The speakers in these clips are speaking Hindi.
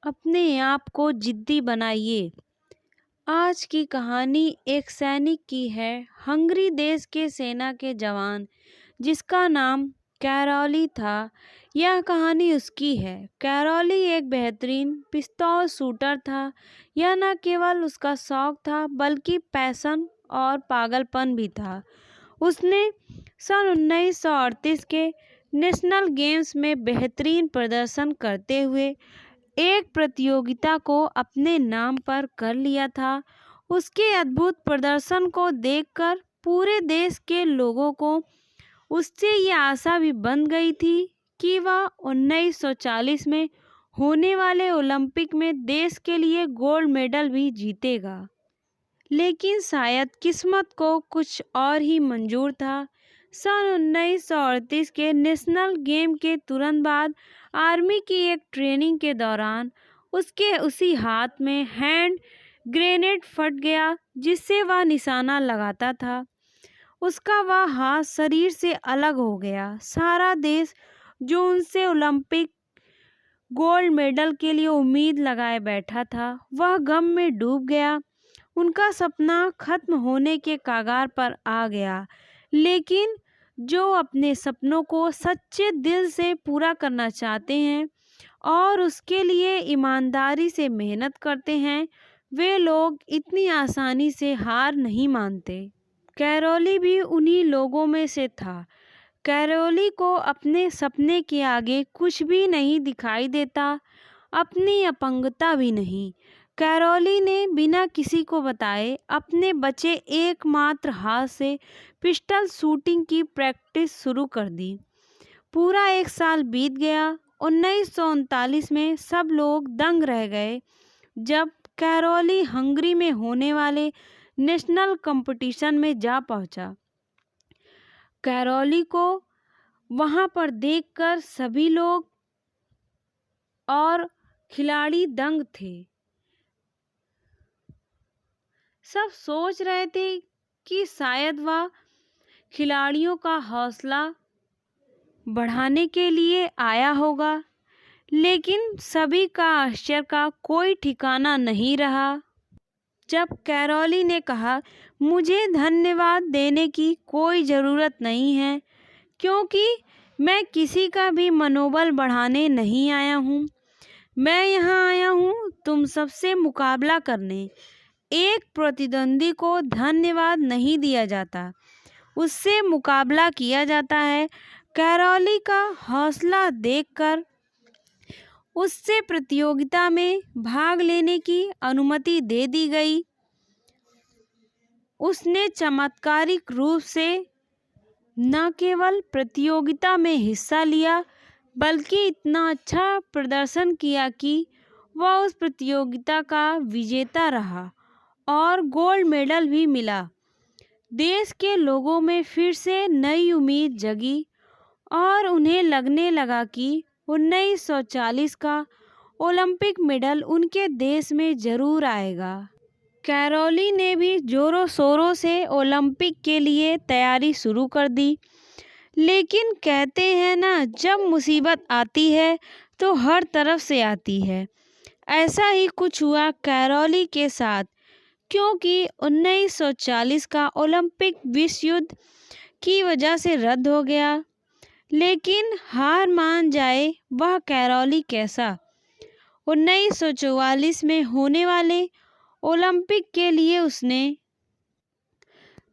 अपने आप को जिद्दी बनाइए। आज की कहानी एक सैनिक की है, हंगरी देश के सेना के जवान जिसका नाम कैरोली था। यह कहानी उसकी है। कैरोली एक बेहतरीन पिस्तौल शूटर था। यह न केवल उसका शौक था बल्कि पैशन और पागलपन भी था। उसने सन 1938 के नेशनल गेम्स में बेहतरीन प्रदर्शन करते हुए एक प्रतियोगिता को अपने नाम पर कर लिया था। उसके अद्भुत प्रदर्शन को देखकर पूरे देश के लोगों को उससे ये आशा भी बन गई थी कि वह 1940 में होने वाले ओलंपिक में देश के लिए गोल्ड मेडल भी जीतेगा। लेकिन शायद किस्मत को कुछ और ही मंजूर था। सन 1938 के नेशनल गेम के तुरंत बाद आर्मी की एक ट्रेनिंग के दौरान उसके उसी हाथ में हैंड ग्रेनेड फट गया जिससे वह निशाना लगाता था। उसका वह हाथ शरीर से अलग हो गया। सारा देश जो उनसे ओलंपिक गोल्ड मेडल के लिए उम्मीद लगाए बैठा था, वह गम में डूब गया। उनका सपना खत्म होने के कगार पर आ गया। लेकिन जो अपने सपनों को सच्चे दिल से पूरा करना चाहते हैं और उसके लिए ईमानदारी से मेहनत करते हैं, वे लोग इतनी आसानी से हार नहीं मानते। कैरोली भी उन्हीं लोगों में से था। कैरोली को अपने सपने के आगे कुछ भी नहीं दिखाई देता, अपनी अपंगता भी नहीं। कैरोली ने बिना किसी को बताए अपने बचे एकमात्र हाथ से पिस्टल शूटिंग की प्रैक्टिस शुरू कर दी। पूरा एक साल बीत गया। 1939 में सब लोग दंग रह गए जब कैरोली हंगरी में होने वाले नेशनल कंपटीशन में जा पहुंचा। कैरोली को वहां पर देखकर सभी लोग और खिलाड़ी दंग थे। सब सोच रहे थे कि शायद वह खिलाड़ियों का हौसला बढ़ाने के लिए आया होगा, लेकिन सभी का आश्चर्य का कोई ठिकाना नहीं रहा जब कैरोली ने कहा, मुझे धन्यवाद देने की कोई ज़रूरत नहीं है, क्योंकि मैं किसी का भी मनोबल बढ़ाने नहीं आया हूँ। मैं यहाँ आया हूँ तुम सबसे मुकाबला करने। एक प्रतिद्वंदी को धन्यवाद नहीं दिया जाता, उससे मुकाबला किया जाता है। कैरोली का हौसला देखकर उससे प्रतियोगिता में भाग लेने की अनुमति दे दी गई। उसने चमत्कारिक रूप से न केवल प्रतियोगिता में हिस्सा लिया बल्कि इतना अच्छा प्रदर्शन किया कि वह उस प्रतियोगिता का विजेता रहा और गोल्ड मेडल भी मिला। देश के लोगों में फिर से नई उम्मीद जगी और उन्हें लगने लगा कि 1940 का ओलंपिक मेडल उनके देश में ज़रूर आएगा। कैरोली ने भी ज़ोरों शोरों से ओलंपिक के लिए तैयारी शुरू कर दी। लेकिन कहते हैं ना, जब मुसीबत आती है तो हर तरफ से आती है। ऐसा ही कुछ हुआ कैरोली के साथ, क्योंकि 1940 का ओलंपिक विश्व युद्ध की वजह से रद्द हो गया। लेकिन हार मान जाए वह कैरोली कैसा। 1944 में होने वाले ओलंपिक के लिए उसने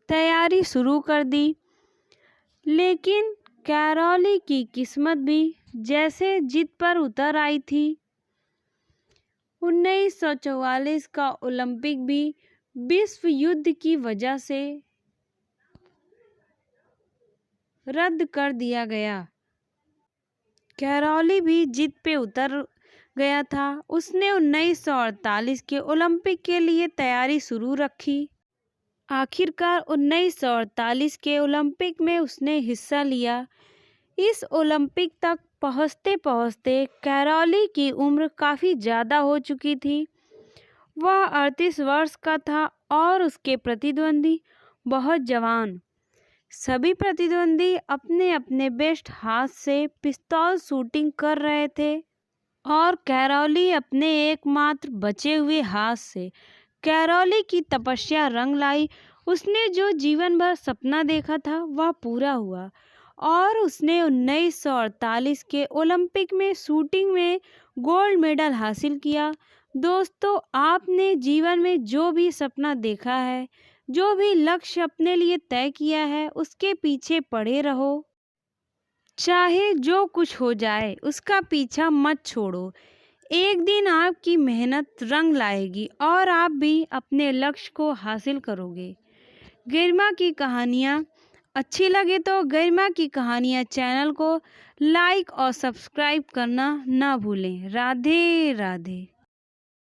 तैयारी शुरू कर दी। लेकिन कैरोली की किस्मत भी जैसे जिद पर उतर आई थी। 1944 का ओलंपिक भी विश्व युद्ध की वजह से रद्द कर दिया गया। कैरोली भी जिद पे उतर गया था। उसने 1948 के ओलंपिक के लिए तैयारी शुरू रखी। आखिरकार 1948 के ओलंपिक में उसने हिस्सा लिया। इस ओलंपिक तक पहुँचते पहुँचते कैरोली की उम्र काफ़ी ज़्यादा हो चुकी थी। वह 38 वर्ष का था और उसके प्रतिद्वंदी बहुत जवान। सभी प्रतिद्वंदी अपने अपने बेस्ट हाथ से पिस्तौल शूटिंग कर रहे थे। और कैरोली अपने एकमात्र बचे हुए हाथ से कैरोली की तपस्या रंग लाई। उसने जो जीवन भर सपना देखा था वह पूरा हुआ और उसने 1948 के ओलंपिक में शूटिंग में गोल्ड मेडल हासिल किया। दोस्तों, आपने जीवन में जो भी सपना देखा है, जो भी लक्ष्य अपने लिए तय किया है, उसके पीछे पड़े रहो। चाहे जो कुछ हो जाए उसका पीछा मत छोड़ो। एक दिन आपकी मेहनत रंग लाएगी और आप भी अपने लक्ष्य को हासिल करोगे। गरिमा की कहानियाँ अच्छी लगे तो गरिमा की कहानियाँ चैनल को लाइक और सब्सक्राइब करना ना भूलें। राधे राधे।